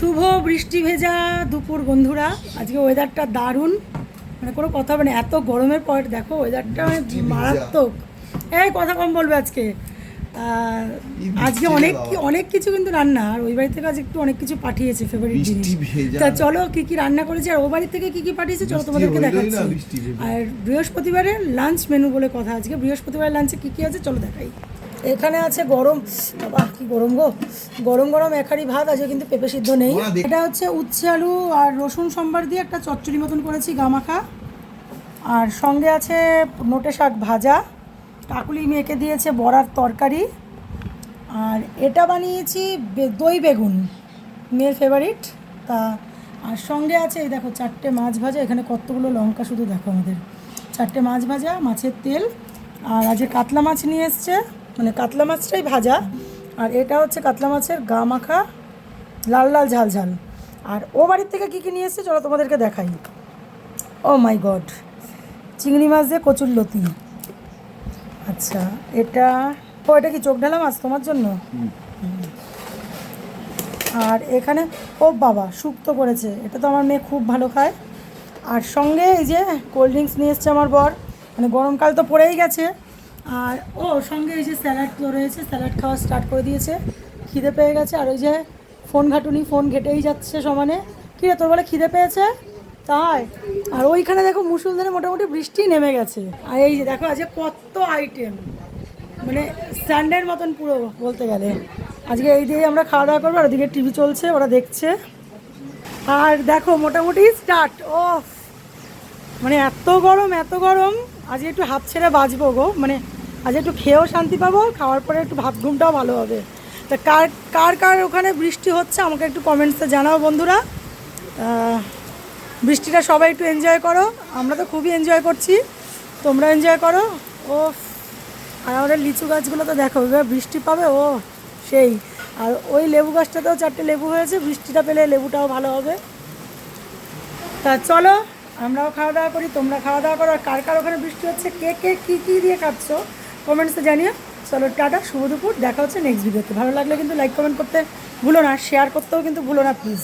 শুভ বৃষ্টি ভেজা দুপুর বন্ধুরা। আজকে ওয়েদারটা দারুণ, মানে কোনো কথা হবে না। এত গরমের পর দেখো ওয়েদারটা মানে মারাত্মক। এই কথা কম বলবে আজকে। আজকে অনেক কিছু কিন্তু রান্না, আর ওই বাড়ি থেকে আজ একটু অনেক কিছু পাঠিয়েছে ফেভারিট জিনিস। তা চলো কি কি রান্না করেছে আর ও বাড়ি থেকে কি কি পাঠিয়েছে চলো তোমাদেরকে দেখাচ্ছি। আর বৃহস্পতিবারের লাঞ্চ মেনু বলে কথা, আজকে বৃহস্পতিবারের লাঞ্চে কি কি আছে চলো দেখাই। এখানে আছে গরম, বাবা কি গরম গো, গরম গরম একারি ভাত। আজকে কিন্তু পেঁপে সিদ্ধ নেই। এটা হচ্ছে উচ্ছে আলু আর রসুন সম্বার দিয়ে একটা চচ্চড়ি মতন করেছি গামাখা। আর সঙ্গে আছে নোটে শাক ভাজা, কাকুলি মেয়েকে দিয়েছে বড়ার তরকারি। আর এটা বানিয়েছি দই বেগুন, মেয়ের ফেভারিট। তা আর সঙ্গে আছে এই দেখো 4টে মাছ ভাজা। এখানে কতগুলো লঙ্কা শুধু দেখো, আমাদের 4টে মাছ ভাজা, মাছের তেল। আর আজকে কাতলা মাছ নিয়ে এসছে, মানে কাতলা মাছটাই ভাজা। আর এটা হচ্ছে কাতলা মাছের গা মাখা, লাল লাল ঝাল ঝাল। আর ও বাড়ির থেকে কী কী নিয়ে এসছে চলো তোমাদেরকে দেখাই। ও মাই গড, চিংড়ি মাছ দিয়ে কচুরলতি। আচ্ছা এটা এটা কি চোখ ঢালা মাছ তোমার জন্য? আর এখানে ও বাবা শুক্তো করেছে, এটা তো আমার মেয়ে খুব ভালো খায়। আর সঙ্গে এই যে কোল্ড ড্রিঙ্কস নিয়ে এসছে আমার বর, মানে গরমকাল তো পড়েই গেছে। আর ও সঙ্গে এই যে স্যালাড তো রয়েছে, স্যালাড খাওয়া স্টার্ট করে দিয়েছে, খিদে পেয়ে গেছে। আর ওই যে ফোন ঘাটুনি, ফোন ঘেটেই যাচ্ছে সমানে। কী রে তোর বলে খিদে পেয়েছে তাই? আর ওইখানে দেখো মুষলধারে মোটামুটি বৃষ্টি নেমে গেছে। আর এই যে দেখো আজকে কত আইটেম, মানে স্ট্যান্ডের মতন পুরো বলতে গেলে। আজকে এই দিয়ে আমরা খাওয়া দাওয়া করবো, আর ওদিকে টিভি চলছে, ওরা দেখছে। আর দেখো মোটামুটি স্টার্ট। ও মানে এত গরম এত গরম, আজকে একটু হাত ছেড়ে বাঁচবো গো। মানে আজ একটু খেয়েও শান্তি পাবো, খাওয়ার পরে একটু ভাত ঘুমটাও ভালো হবে। তা কার কার কার ওখানে বৃষ্টি হচ্ছে আমাকে একটু কমেন্টসে জানাও বন্ধুরা। বৃষ্টিটা সবাই একটু এনজয় করো, আমরা তো খুবই এনজয় করছি, তোমরা এনজয় করো। ও আর আমাদের লিচু গাছগুলো তো দেখো, এবার বৃষ্টি পাবে ও সেই। আর ওই লেবু গাছটাতেও 4টে লেবু হয়েছে, বৃষ্টিটা পেলে লেবুটাও ভালো হবে। তা চলো আমরাও খাওয়া দাওয়া করি, তোমরা খাওয়া দাওয়া করো। আর কার কার ওখানে বৃষ্টি হচ্ছে, কে কে কী কী দিয়ে খাচ্ছ কমেন্টসে জানিও। চলো টাটা, শুভ দুপুর, দেখা হচ্ছে নেক্সট ভিডিওতে। ভালো লাগলে কিন্তু লাইক কমেন্ট করতে ভুলো না, শেয়ার করতেও কিন্তু ভুলো না প্লিজ।